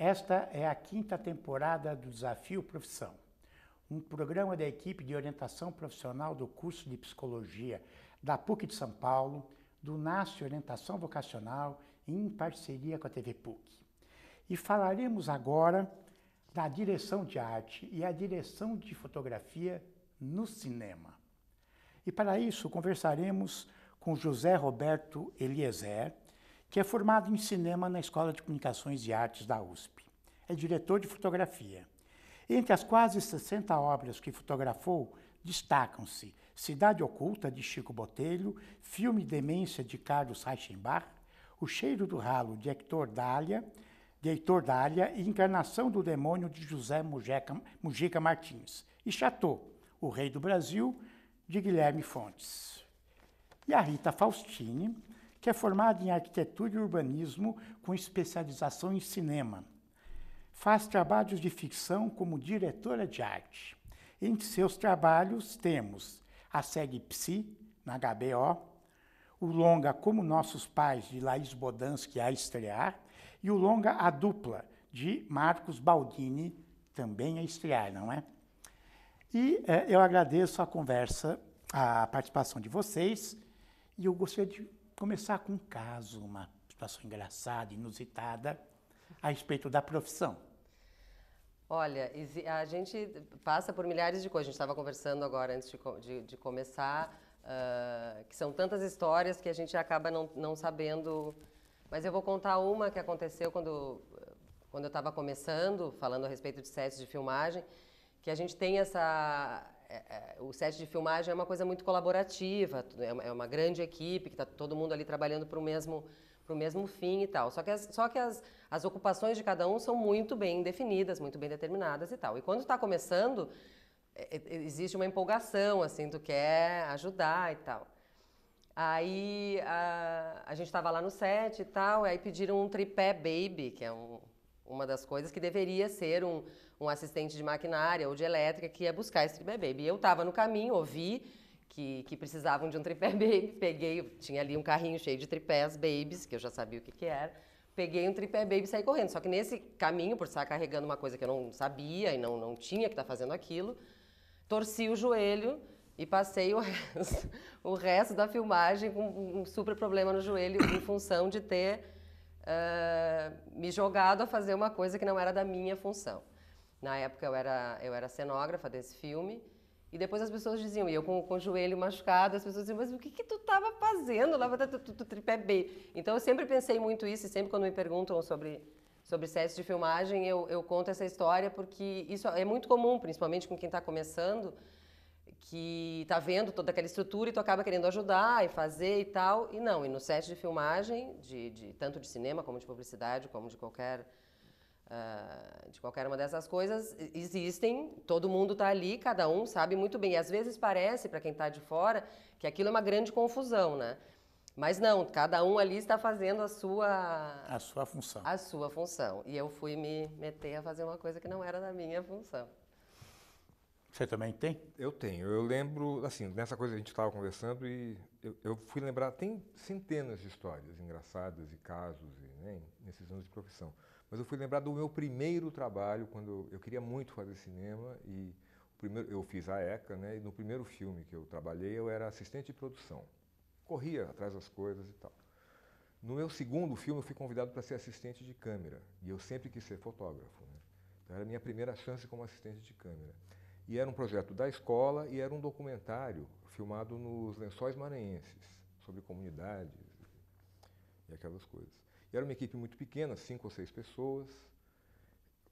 Esta é a 5ª temporada do Desafio Profissão, um programa da equipe de orientação profissional do curso de Psicologia da PUC de São Paulo, do NASCE Orientação Vocacional, em parceria com a TV PUC. E falaremos agora da direção de arte e a direção de fotografia no cinema. E para isso conversaremos com José Roberto Eliezer, que é formado em cinema na Escola de Comunicações e Artes da USP. É diretor de fotografia. Entre as quase 60 obras que fotografou, destacam-se Cidade Oculta, de Chico Botelho, Filme Demência, de Carlos Reichenbach, O Cheiro do Ralo, de Heitor Dália e Encarnação do Demônio, de José Mujica Martins, e Chateau, O Rei do Brasil, de Guilherme Fontes. E a Rita Faustini, que é formada em Arquitetura e Urbanismo com especialização em cinema. Faz trabalhos de ficção como diretora de arte. Entre seus trabalhos temos a série Psi, na HBO, o longa Como Nossos Pais, de Laís Bodansky, a estrear, e o longa A Dupla, de Marcos Baldini, também a estrear, não é? E eu agradeço a conversa, a participação de vocês, e eu gostaria de começar com um caso, uma situação engraçada, inusitada, a respeito da profissão. Olha, a gente passa por milhares de coisas. A gente estava conversando agora, antes de começar, que são tantas histórias que a gente acaba não sabendo. Mas eu vou contar uma que aconteceu quando eu estava começando, falando a respeito de sets de filmagem, que a gente tem essa... O set de filmagem é uma coisa muito colaborativa, é uma grande equipe, que está todo mundo ali trabalhando para o mesmo fim e tal. Só que as ocupações de cada um são muito bem definidas, muito bem determinadas e tal. E quando está começando, existe uma empolgação, assim, tu quer ajudar e tal. Aí a gente estava lá no set e tal, aí pediram um tripé baby, que é uma das coisas que deveria ser um assistente de maquinária ou de elétrica que ia buscar esse tripé baby. E eu estava no caminho, ouvi que precisavam de um tripé baby, peguei, tinha ali um carrinho cheio de tripés babies, que eu já sabia o que era, peguei um tripé baby e saí correndo. Só que nesse caminho, por estar carregando uma coisa que eu não sabia e não tinha que estar fazendo aquilo, torci o joelho e passei o resto da filmagem com um super problema no joelho em função de ter me jogado a fazer uma coisa que não era da minha função. Na época eu era cenógrafa desse filme e depois as pessoas diziam, e eu com o joelho machucado, as pessoas diziam, mas o que tu estava fazendo lá para tu tripé B? Então eu sempre pensei muito isso e sempre quando me perguntam sobre sets de filmagem eu conto essa história porque isso é muito comum, principalmente com quem está começando, que tá vendo toda aquela estrutura e tu acaba querendo ajudar e fazer e tal, e no set de filmagem, tanto de cinema como de publicidade, como de qualquer uma dessas coisas, existem, todo mundo tá ali, cada um sabe muito bem, e às vezes parece, para quem tá de fora, que aquilo é uma grande confusão, né? Mas não, cada um ali está fazendo a sua função. A sua função. E eu fui me meter a fazer uma coisa que não era da minha função. Você também tem? Eu tenho. Eu lembro, assim, nessa coisa que a gente estava conversando e eu fui lembrar, tem centenas de histórias engraçadas e casos nesses anos de profissão. Mas eu fui lembrar do meu primeiro trabalho, quando eu queria muito fazer cinema e eu fiz a ECA, né? E no primeiro filme que eu trabalhei eu era assistente de produção. Corria atrás das coisas e tal. No meu segundo filme eu fui convidado para ser assistente de câmera e eu sempre quis ser fotógrafo, né? Então era a minha primeira chance como assistente de câmera. E era um projeto da escola e era um documentário filmado nos Lençóis Maranhenses, sobre comunidades e aquelas coisas. E era uma equipe muito pequena, 5 ou 6 pessoas,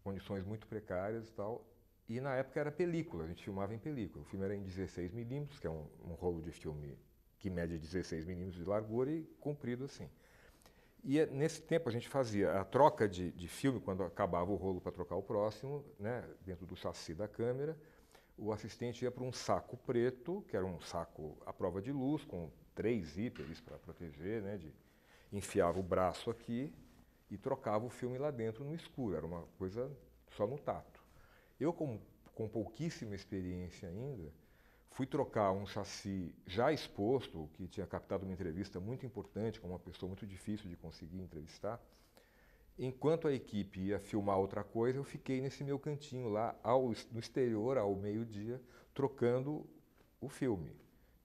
condições muito precárias e tal. E na época era película, a gente filmava em película. O filme era em 16 milímetros, que é um rolo de filme que mede 16 milímetros de largura e comprido assim. E nesse tempo a gente fazia a troca de filme, quando acabava o rolo para trocar o próximo, né, dentro do chassi da câmera. O assistente ia para um saco preto, que era um saco à prova de luz, com 3 zíperes para proteger, né, enfiava o braço aqui e trocava o filme lá dentro no escuro, era uma coisa só no tato. Eu, com pouquíssima experiência ainda, fui trocar um chassi já exposto, que tinha captado uma entrevista muito importante, com uma pessoa muito difícil de conseguir entrevistar, enquanto a equipe ia filmar outra coisa, eu fiquei nesse meu cantinho lá, no exterior, ao meio-dia, trocando o filme,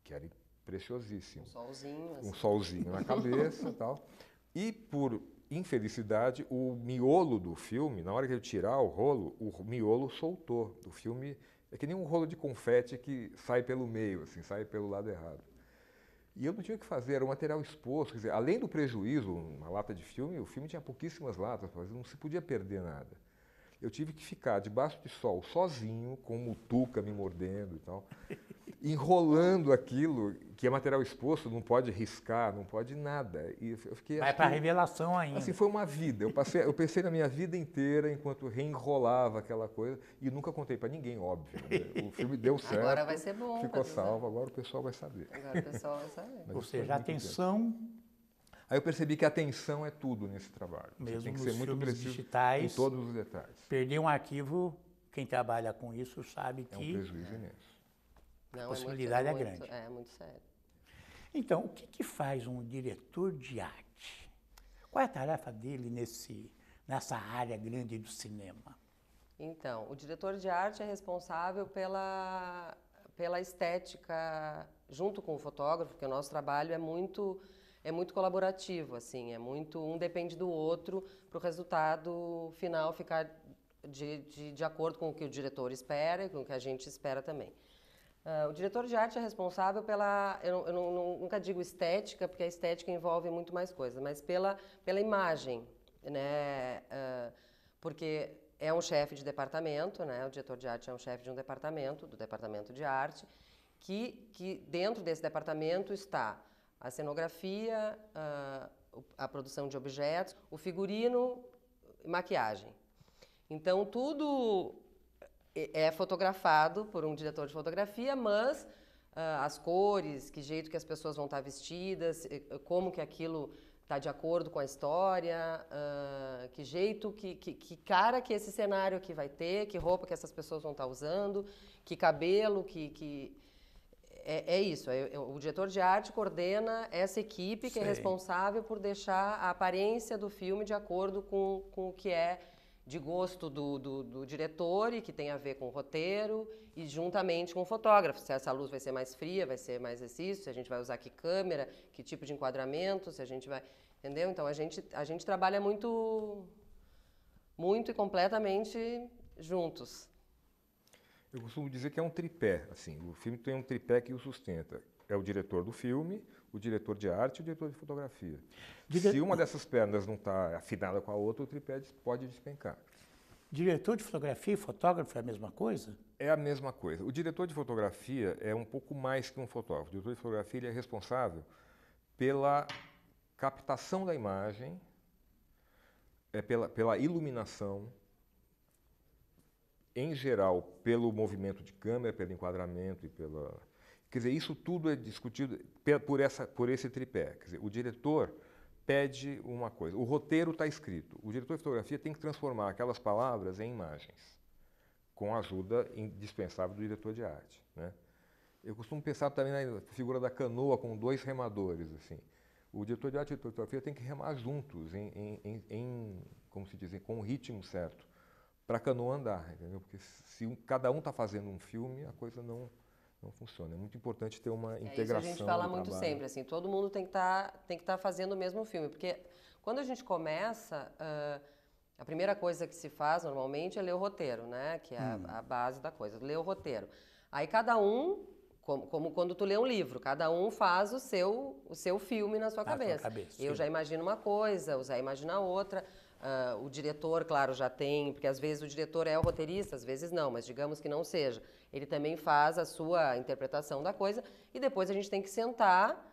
que era preciosíssimo. Um solzinho. Assim. Um solzinho na cabeça e tal. E, por infelicidade, o miolo do filme, na hora que eu tirar o rolo, o miolo soltou. O filme é que nem um rolo de confete que sai pelo meio, assim, sai pelo lado errado. E eu não tinha o que fazer, era um material exposto. Quer dizer, além do prejuízo, uma lata de filme, o filme tinha pouquíssimas latas, não se podia perder nada. Eu tive que ficar debaixo de sol, sozinho, com mutuca me mordendo e tal, enrolando aquilo, que é material exposto, não pode riscar, não pode nada. E eu fiquei, vai para a revelação ainda. Assim, foi uma vida. Eu pensei na minha vida inteira enquanto reenrolava aquela coisa e nunca contei para ninguém, óbvio. Né? O filme deu certo. Agora vai ser bom. Ficou salvo, agora o pessoal vai saber. Agora o pessoal vai saber. Ou seja, a atenção... Aí eu percebi que a atenção é tudo nesse trabalho. Mesmo você tem que nos ser muito filmes preciso digitais, em todos os detalhes. perder um arquivo, quem trabalha com isso sabe que... É um prejuízo imenso. A possibilidade é grande. É muito sério. Então, o que faz um diretor de arte? Qual é a tarefa dele nessa área grande do cinema? Então, o diretor de arte é responsável pela estética junto com o fotógrafo, porque o nosso trabalho é muito colaborativo, assim, é muito um depende do outro para o resultado final ficar de acordo com o que o diretor espera e com o que a gente espera também. O diretor de arte é responsável pela, eu nunca digo estética, porque a estética envolve muito mais coisas, mas pela imagem, né? Porque é um chefe de departamento, né? O diretor de arte é um chefe de um departamento, do departamento de arte, que dentro desse departamento está a cenografia, a produção de objetos, o figurino e maquiagem. Então, tudo é fotografado por um diretor de fotografia, mas as cores, que jeito que as pessoas vão estar vestidas, como que aquilo está de acordo com a história, que jeito, que cara que esse cenário aqui vai ter, que roupa que essas pessoas vão estar usando, que cabelo, É isso, o diretor de arte coordena essa equipe que é responsável por deixar a aparência do filme de acordo com o que é de gosto do diretor e que tem a ver com o roteiro e juntamente com o fotógrafo. Se essa luz vai ser mais fria, vai ser mais isso, se a gente vai usar que câmera, que tipo de enquadramento, se a gente vai... Entendeu? Então, a gente trabalha muito e completamente juntos. Eu costumo dizer que é um tripé, assim, o filme tem um tripé que o sustenta. É o diretor do filme, o diretor de arte e o diretor de fotografia. Se uma dessas pernas não está afinada com a outra, o tripé pode despencar. Diretor de fotografia e fotógrafo é a mesma coisa? É a mesma coisa. O diretor de fotografia é um pouco mais que um fotógrafo. O diretor de fotografia ele é responsável pela captação da imagem, pela iluminação, em geral, pelo movimento de câmera, pelo enquadramento e pela... Quer dizer, isso tudo é discutido por esse tripé. Quer dizer, o diretor pede uma coisa, o roteiro está escrito, o diretor de fotografia tem que transformar aquelas palavras em imagens, com a ajuda indispensável do diretor de arte, né? Eu costumo pensar também na figura da canoa com dois remadores, assim. O diretor de arte e o diretor de fotografia tem que remar juntos, como se diz, com um ritmo certo, para a canoa andar, entendeu? Porque se cada um está fazendo um filme, a coisa não funciona. É muito importante ter uma integração. Isso a gente fala muito sempre, assim, todo mundo tem que estar fazendo o mesmo filme, porque quando a gente começa, a primeira coisa que se faz normalmente é ler o roteiro, né? Que é a base da coisa, ler o roteiro. Aí cada um, como quando tu lê um livro, cada um faz o seu filme na sua cabeça. Eu já imagino uma coisa, o Zé imagina outra. O diretor, claro, já tem, porque às vezes o diretor é o roteirista, às vezes não, mas digamos que não seja. Ele também faz a sua interpretação da coisa e depois a gente tem que sentar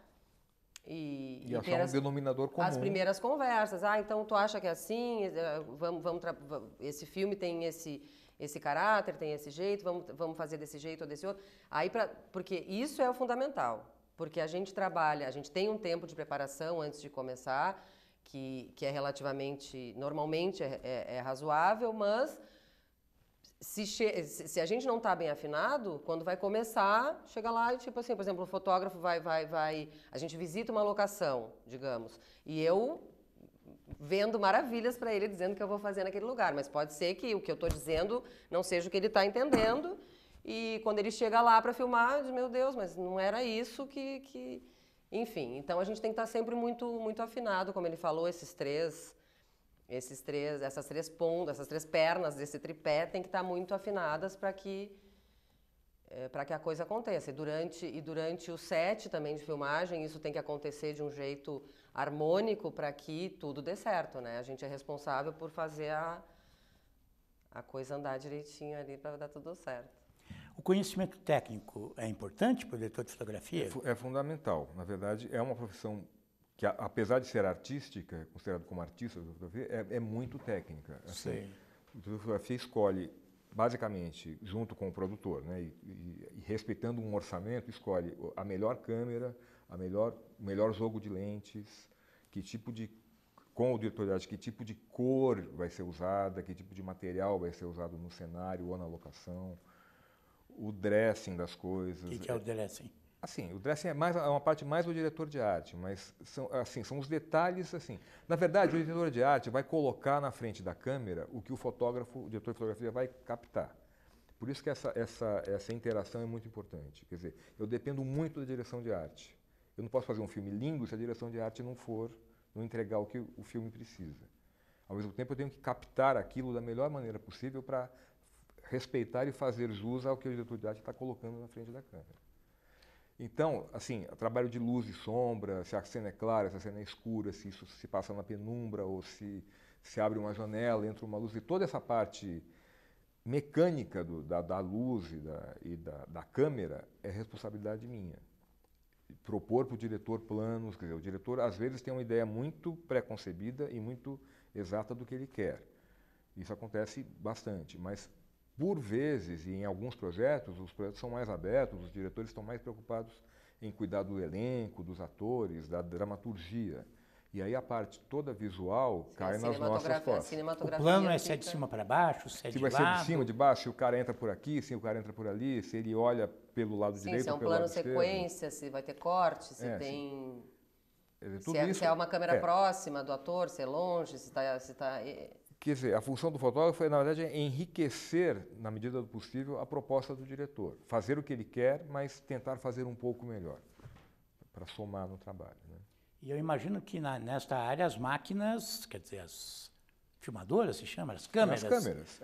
e achar um denominador comum. As primeiras conversas. Então tu acha que é assim? Esse filme tem esse caráter, tem esse jeito, vamos fazer desse jeito ou desse outro. Porque isso é o fundamental, porque a gente tem um tempo de preparação antes de começar, que é relativamente, normalmente é razoável, mas se a gente não está bem afinado, quando vai começar, chega lá e tipo assim, por exemplo, o fotógrafo a gente visita uma locação, digamos, e eu vendo maravilhas para ele, dizendo que eu vou fazer naquele lugar. Mas pode ser que o que eu estou dizendo não seja o que ele está entendendo. E quando ele chega lá para filmar, diz, meu Deus, mas não era isso que... Enfim, então a gente tem que estar sempre muito, muito afinado, como ele falou, essas três pontas, essas três pernas desse tripé tem que estar muito afinadas para que a coisa aconteça. E durante o set também de filmagem, isso tem que acontecer de um jeito harmônico para que tudo dê certo, né? A gente é responsável por fazer a coisa andar direitinho ali para dar tudo certo. O conhecimento técnico é importante para o diretor de fotografia? É fundamental. Na verdade, é uma profissão que, apesar de ser artística, considerado como artista da fotografia, é muito técnica. Assim, o diretor de fotografia escolhe, basicamente, junto com o produtor, né, e respeitando um orçamento, escolhe a melhor câmera, o melhor jogo de lentes, com o diretor de arte, que tipo de cor vai ser usada, que tipo de material vai ser usado no cenário ou na locação, o dressing das coisas. O que é o dressing? Assim, o dressing é uma parte mais do diretor de arte, mas são os detalhes, assim. Na verdade, o diretor de arte vai colocar na frente da câmera o que o diretor de fotografia vai captar. Por isso que essa interação é muito importante. Quer dizer, eu dependo muito da direção de arte. Eu não posso fazer um filme lindo se a direção de arte não entregar o que o filme precisa. Ao mesmo tempo, eu tenho que captar aquilo da melhor maneira possível para respeitar e fazer jus ao que o diretor de arte está colocando na frente da câmera. Então, assim, trabalho de luz e sombra, se a cena é clara, se a cena é escura, se isso se passa na penumbra ou se abre uma janela, entra uma luz, e toda essa parte mecânica da luz e da câmera é responsabilidade minha. Propor para o diretor planos, quer dizer, o diretor às vezes tem uma ideia muito pré-concebida e muito exata do que ele quer. Isso acontece bastante, mas por vezes, e em alguns projetos, os projetos são mais abertos, os diretores estão mais preocupados em cuidar do elenco, dos atores, da dramaturgia. E aí a parte toda visual cai nas nossas costas. O plano é se é de cima para baixo, se é de lado? Se vai ser de cima, de baixo, se o cara entra por aqui, se o cara entra por ali, se ele olha pelo lado direito ou pelo lado esquerdo. Se é um plano sequência, se vai ter corte, se tem... Se é uma câmera próxima do ator, se é longe, se está... Quer dizer, a função do fotógrafo é, na verdade, enriquecer, na medida do possível, a proposta do diretor. Fazer o que ele quer, mas tentar fazer um pouco melhor, para somar no trabalho. Né? E eu imagino que nesta área as máquinas, quer dizer, as filmadoras se chama, as câmeras. As câmeras,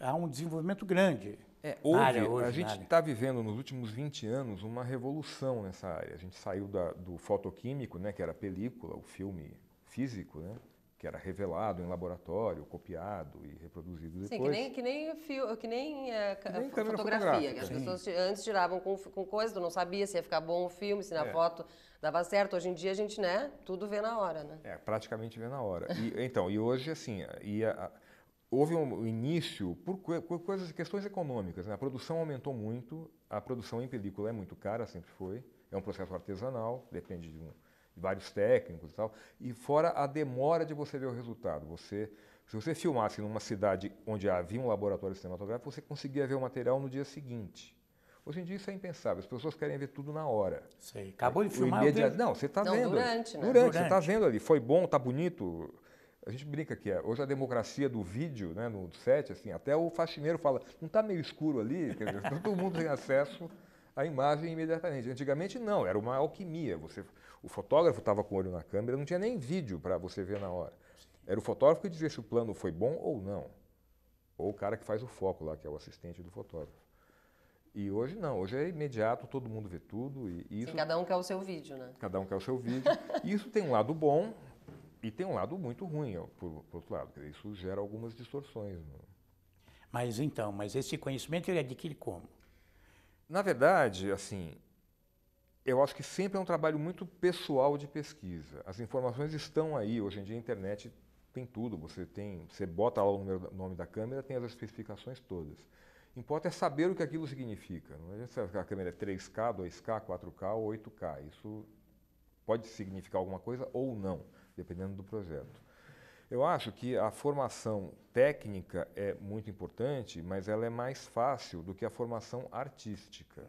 há um desenvolvimento grande. A gente está vivendo nos últimos 20 anos uma revolução nessa área. A gente saiu do fotoquímico, né, que era a película, o filme físico, né? Que era revelado em laboratório, copiado e reproduzido depois. Sim, que nem fotografia. Que as pessoas antes tiravam com coisa, tu não sabia se ia ficar bom o filme, se na foto dava certo. Hoje em dia a gente, né, tudo vê na hora, né? Praticamente vê na hora. E hoje, assim, houve um início por questões econômicas, né? A produção aumentou muito, a produção em película é muito cara, sempre foi. É um processo artesanal, depende de vários técnicos e tal, e fora a demora de você ver o resultado. Se você filmasse numa cidade onde havia um laboratório cinematográfico, você conseguia ver o material no dia seguinte. Hoje em dia isso é impensável, as pessoas querem ver tudo na hora. Sei. Acabou de filmar, Não, você está vendo. Durante, né? Durante, você está vendo ali, foi bom, está bonito. A gente brinca que hoje a democracia do vídeo, né, no set, assim, até o faxineiro fala, não está meio escuro ali? Quer dizer, todo mundo tem acesso à imagem imediatamente. Antigamente não, era uma alquimia. O fotógrafo estava com o olho na câmera, não tinha nem vídeo para você ver na hora. Era o fotógrafo que dizia se o plano foi bom ou não. Ou o cara que faz o foco lá, que é o assistente do fotógrafo. E hoje não, hoje é imediato, todo mundo vê tudo. Sim, cada um quer o seu vídeo, né? Cada um quer o seu vídeo. E isso tem um lado bom e tem um lado muito ruim, por outro lado. Isso gera algumas distorções. Né? Mas esse conhecimento ele adquire como? Na verdade, assim, eu acho que sempre é um trabalho muito pessoal de pesquisa. As informações estão aí. Hoje em dia a internet tem tudo. Você bota lá o nome da câmera, tem as especificações todas. Importa é saber o que aquilo significa. Não adianta saber que a câmera é 3K, 2K, 4K ou 8K. Isso pode significar alguma coisa ou não, dependendo do projeto. Eu acho que a formação técnica é muito importante, mas ela é mais fácil do que a formação artística.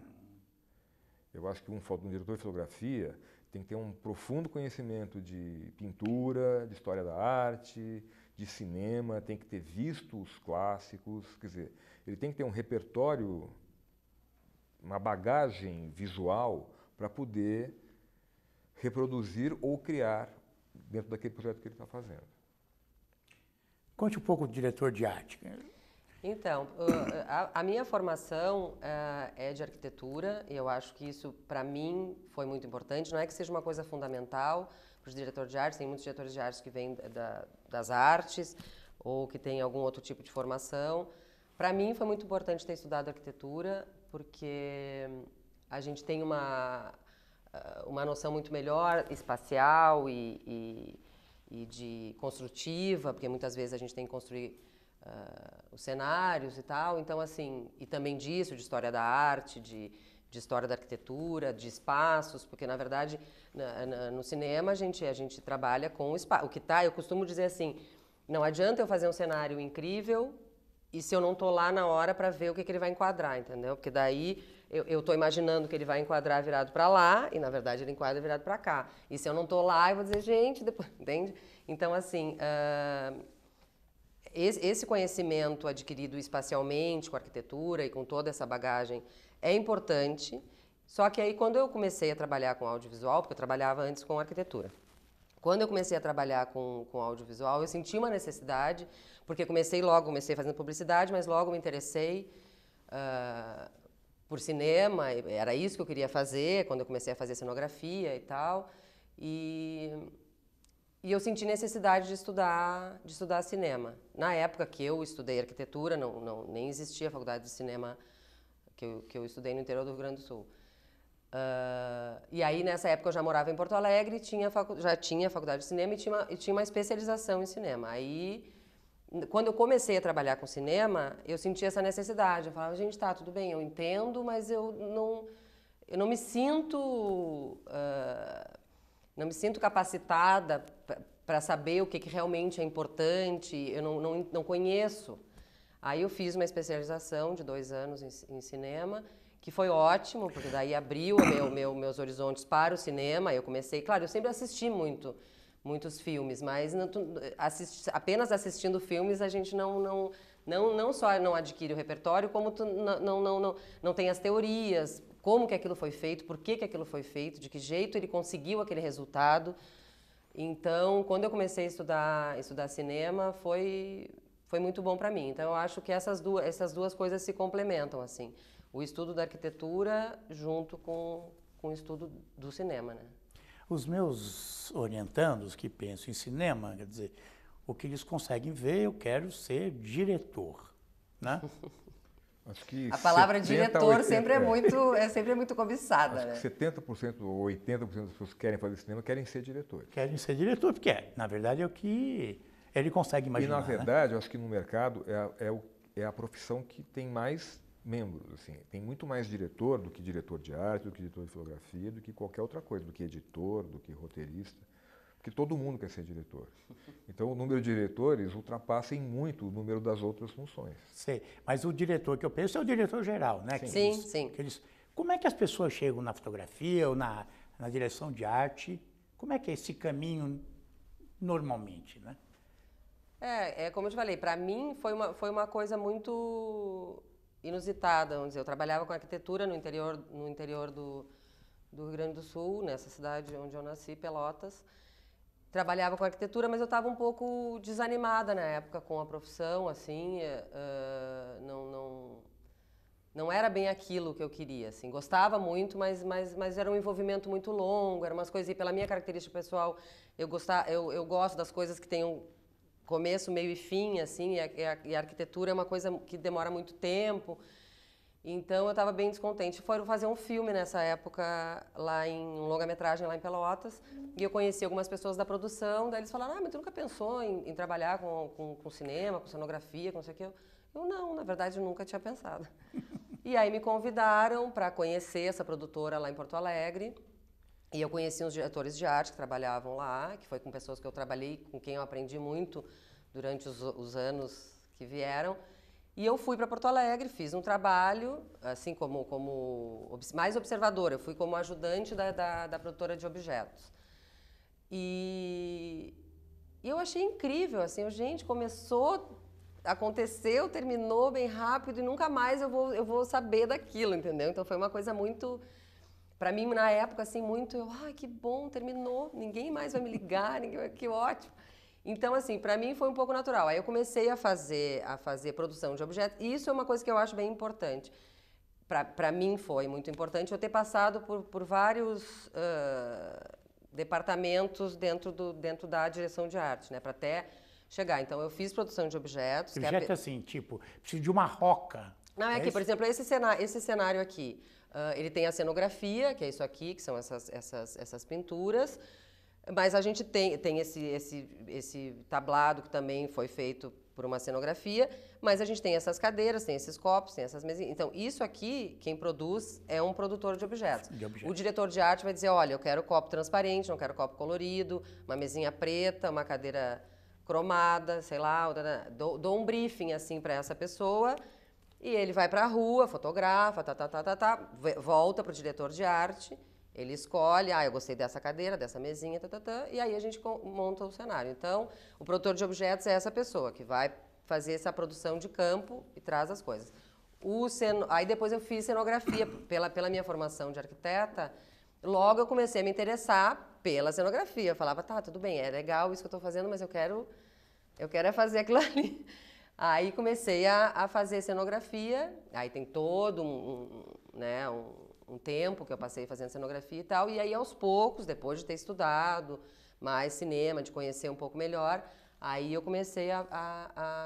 Eu acho que um diretor de fotografia tem que ter um profundo conhecimento de pintura, de história da arte, de cinema, tem que ter visto os clássicos, quer dizer, ele tem que ter um repertório, uma bagagem visual para poder reproduzir ou criar dentro daquele projeto que ele está fazendo. Conte um pouco do diretor de arte. Então, a minha formação é de arquitetura e eu acho que isso, para mim, foi muito importante. Não é que seja uma coisa fundamental para o diretor de arte, tem muitos diretores de arte que vêm das artes ou que têm algum outro tipo de formação. Para mim, foi muito importante ter estudado arquitetura, porque a gente tem uma noção muito melhor espacial e de construtiva, porque muitas vezes a gente tem que construir os cenários e tal, então assim, e também disso, de história da arte, de história da arquitetura, de espaços, porque na verdade no cinema a gente trabalha com o espaço, eu costumo dizer assim, não adianta eu fazer um cenário incrível e se eu não tô lá na hora para ver o que ele vai enquadrar, entendeu? Porque daí eu tô imaginando que ele vai enquadrar virado para lá e na verdade ele enquadra virado para cá, e se eu não tô lá eu vou dizer, gente, depois, entende? Então assim, esse conhecimento adquirido espacialmente com a arquitetura e com toda essa bagagem é importante, só que aí quando eu comecei a trabalhar com audiovisual, porque eu trabalhava antes com arquitetura, quando eu comecei a trabalhar com audiovisual, eu senti uma necessidade, porque comecei fazendo publicidade, mas logo me interessei por cinema, era isso que eu queria fazer, quando eu comecei a fazer cenografia e tal, e eu senti necessidade de estudar cinema. Na época que eu estudei arquitetura, nem existia a faculdade de cinema que eu estudei no interior do Rio Grande do Sul. E aí, nessa época, eu já morava em Porto Alegre, já tinha faculdade de cinema e tinha uma especialização em cinema. Aí, quando eu comecei a trabalhar com cinema, eu senti essa necessidade. Eu falava, gente, tá, tudo bem, eu entendo, mas eu não me sinto... não me sinto capacitada para saber o que realmente é importante, eu não conheço. Aí eu fiz uma especialização de 2 anos em cinema, que foi ótimo, porque daí abriu meus horizontes para o cinema. Eu comecei, claro, eu sempre assisti muitos filmes, mas apenas assistindo filmes a gente não só não adquire o repertório, como não tem as teorias, como que aquilo foi feito, por que aquilo foi feito, de que jeito ele conseguiu aquele resultado. Então, quando eu comecei a estudar cinema, foi muito bom para mim. Então, eu acho que essas duas coisas se complementam, assim. O estudo da arquitetura junto com o estudo do cinema, né? Os meus orientandos que pensam em cinema, quer dizer, o que eles conseguem ver, eu quero ser diretor, né? Acho que a palavra 70, diretor 80, sempre é muito cobiçada, acho né? que 70% ou 80% das pessoas que querem fazer cinema querem ser diretores. Querem ser diretor, porque na verdade é o que ele consegue imaginar. E na verdade, eu acho que no mercado é a profissão que tem mais membros, assim. Tem muito mais diretor do que diretor de arte, do que diretor de fotografia, do que qualquer outra coisa, do que editor, do que roteirista, porque todo mundo quer ser diretor. Então o número de diretores ultrapassa em muito o número das outras funções. Sei, mas o diretor que eu penso é o diretor geral, né? Sim. Como é que as pessoas chegam na fotografia ou na direção de arte? Como é que é esse caminho normalmente, né? Como eu te falei, para mim foi uma coisa muito inusitada, vamos dizer. Eu trabalhava com arquitetura no interior do Rio Grande do Sul, nessa cidade onde eu nasci, Pelotas. Trabalhava com arquitetura, mas eu estava um pouco desanimada na época com a profissão, assim, não era bem aquilo que eu queria, assim. Gostava muito, mas era um envolvimento muito longo, eram umas coisas, e pela minha característica pessoal, eu gosto das coisas que tenham começo, meio e fim, assim, e a arquitetura é uma coisa que demora muito tempo. Então, eu estava bem descontente. Foram fazer um filme nessa época, um longa-metragem lá em Pelotas, e eu conheci algumas pessoas da produção, daí eles falaram, mas tu nunca pensou em trabalhar com cinema, com cenografia, com não sei o quê? Eu não, na verdade, eu nunca tinha pensado. E aí me convidaram para conhecer essa produtora lá em Porto Alegre, e eu conheci uns diretores de arte que trabalhavam lá, que foi com pessoas que eu trabalhei, com quem eu aprendi muito durante os anos que vieram. E eu fui para Porto Alegre, fiz um trabalho, assim, mais observadora. Eu fui como ajudante da produtora de objetos. E eu achei incrível, assim, gente, começou, aconteceu, terminou bem rápido e nunca mais eu vou saber daquilo, entendeu? Então foi uma coisa muito, para mim na época, assim, muito, ai, que bom, terminou, ninguém mais vai me ligar, que ótimo. Então, assim, para mim foi um pouco natural. Aí eu comecei a fazer produção de objetos e isso é uma coisa que eu acho bem importante. Para mim foi muito importante eu ter passado por vários departamentos dentro da direção de arte, né, para até chegar. Então eu fiz produção de objetos. Objeto assim, tipo, preciso de uma roca. Não, é aqui, por exemplo, esse cenário aqui, ele tem a cenografia, que é isso aqui, que são essas pinturas, mas a gente tem esse tablado que também foi feito por uma cenografia, mas a gente tem essas cadeiras, tem esses copos, tem essas mesinhas. Então, isso aqui, quem produz é um produtor de objetos. O diretor de arte vai dizer, olha, eu quero copo transparente, não quero copo colorido, uma mesinha preta, uma cadeira cromada, sei lá, dou um briefing, assim, para essa pessoa, e ele vai para a rua, fotografa, volta para o diretor de arte, ele escolhe, eu gostei dessa cadeira, dessa mesinha, e aí a gente monta o cenário. Então, o produtor de objetos é essa pessoa que vai fazer essa produção de campo e traz as coisas. Aí depois eu fiz cenografia, pela minha formação de arquiteta, logo eu comecei a me interessar pela cenografia. Eu falava, tudo bem, é legal isso que eu estou fazendo, mas eu quero é fazer aquilo ali. Aí comecei a fazer cenografia, aí tem todo um tempo que eu passei fazendo cenografia e tal, e aí aos poucos, depois de ter estudado mais cinema, de conhecer um pouco melhor, aí eu comecei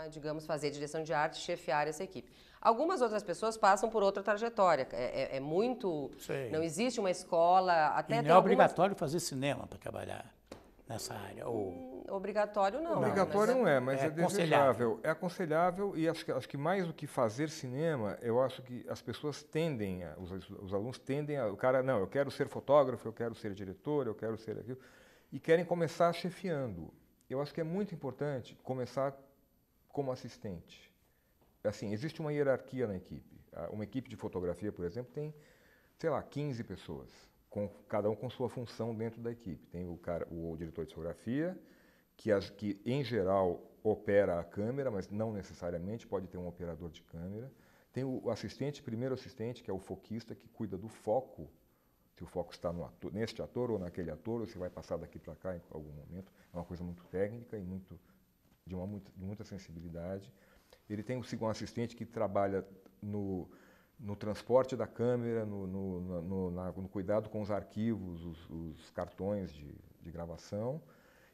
digamos, fazer direção de arte, chefiar essa equipe. Algumas outras pessoas passam por outra trajetória, é muito... Sei. Não existe uma escola... Até não é obrigatório fazer cinema para trabalhar nessa área? Obrigatório não. Obrigatório não é, mas é aconselhável. É aconselhável e acho que mais do que fazer cinema, eu acho que as pessoas tendem, os alunos tendem o cara, não, eu quero ser fotógrafo, eu quero ser diretor, eu quero ser aquilo, e querem começar chefiando. Eu acho que é muito importante começar como assistente. Assim, existe uma hierarquia na equipe. Uma equipe de fotografia, por exemplo, tem, sei lá, 15 pessoas, cada um com sua função dentro da equipe. Tem o diretor de fotografia, que em geral opera a câmera, mas não necessariamente, pode ter um operador de câmera. Tem o assistente, primeiro assistente, que é o foquista, que cuida do foco, se o foco está neste ator ou naquele ator, ou se vai passar daqui para cá em algum momento. É uma coisa muito técnica e de muita sensibilidade. Ele tem o segundo assistente que trabalha no transporte da câmera, no cuidado com os arquivos, os cartões de gravação.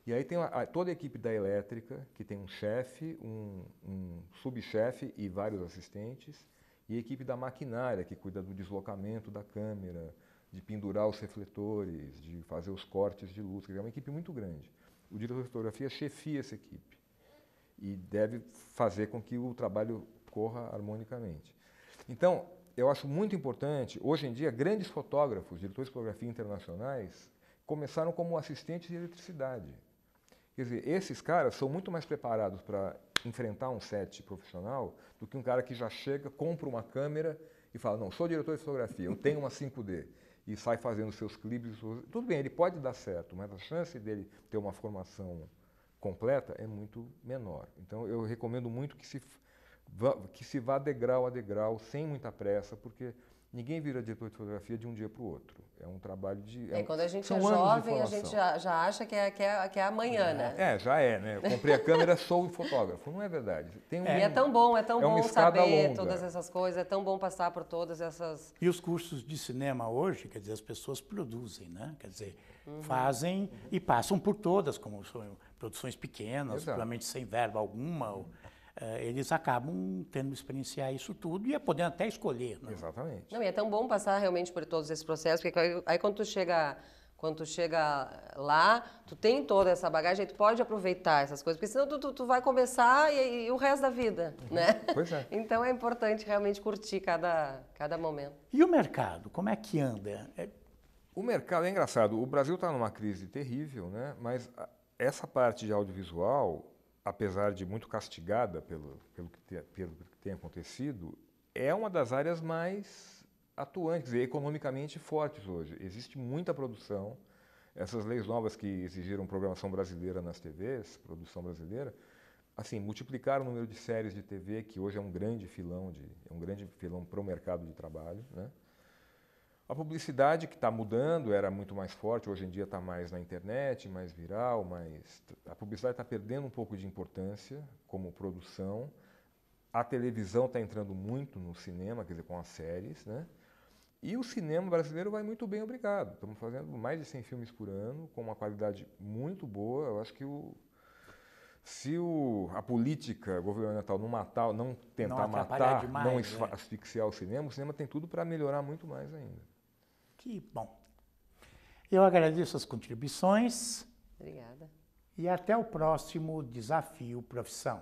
E aí tem toda a equipe da elétrica, que tem um chefe, um subchefe e vários assistentes, e a equipe da maquinária, que cuida do deslocamento da câmera, de pendurar os refletores, de fazer os cortes de luz. É uma equipe muito grande. O diretor de fotografia chefia essa equipe e deve fazer com que o trabalho corra harmonicamente. Então, eu acho muito importante, hoje em dia, grandes fotógrafos, diretores de fotografia internacionais, começaram como assistentes de eletricidade. Quer dizer, esses caras são muito mais preparados para enfrentar um set profissional do que um cara que já chega, compra uma câmera e fala, não, sou diretor de fotografia, eu tenho uma 5D, e sai fazendo seus clipes. Tudo bem, ele pode dar certo, mas a chance dele ter uma formação completa é muito menor. Então, eu recomendo muito que se vá degrau a degrau, sem muita pressa, porque ninguém vira diretor de fotografia de um dia para o outro. É um trabalho de... Quando a gente é jovem, a gente já acha que é amanhã, né? Já é, né? Eu comprei a câmera, sou fotógrafo. Não é verdade. E é tão bom saber longa. Todas essas coisas, é tão bom passar por todas essas... E os cursos de cinema hoje, quer dizer, as pessoas produzem, né? Quer dizer, fazem e passam por todas, como são produções pequenas, provavelmente sem verba alguma, eles acabam tendo que experienciar isso tudo e podendo até escolher. Né? Exatamente. Não, e é tão bom passar realmente por todos esses processos, porque aí quando tu chega lá, tu tem toda essa bagagem, tu pode aproveitar essas coisas, porque senão tu vai começar e o resto da vida, né? Pois é. Então é importante realmente curtir cada momento. E o mercado, como é que anda? O mercado é engraçado, o Brasil está numa crise terrível, né? Mas essa parte de audiovisual apesar de muito castigada pelo que tem acontecido, é uma das áreas mais atuantes e economicamente fortes hoje. Existe muita produção. Essas leis novas que exigiram programação brasileira nas TVs, produção brasileira, assim, multiplicaram o número de séries de TV, que hoje é um grande filão para o mercado de trabalho, né? A publicidade que está mudando, era muito mais forte, hoje em dia está mais na internet, mais viral, a publicidade está perdendo um pouco de importância como produção. A televisão está entrando muito no cinema, quer dizer, com as séries, né? E o cinema brasileiro vai muito bem, obrigado. Estamos fazendo mais de 100 filmes por ano, com uma qualidade muito boa. Eu acho que se a política governamental não tentar matar, demais, não asfixiar o cinema tem tudo para melhorar muito mais ainda. Que bom. Eu agradeço as contribuições. Obrigada. E até o próximo Desafio Profissão.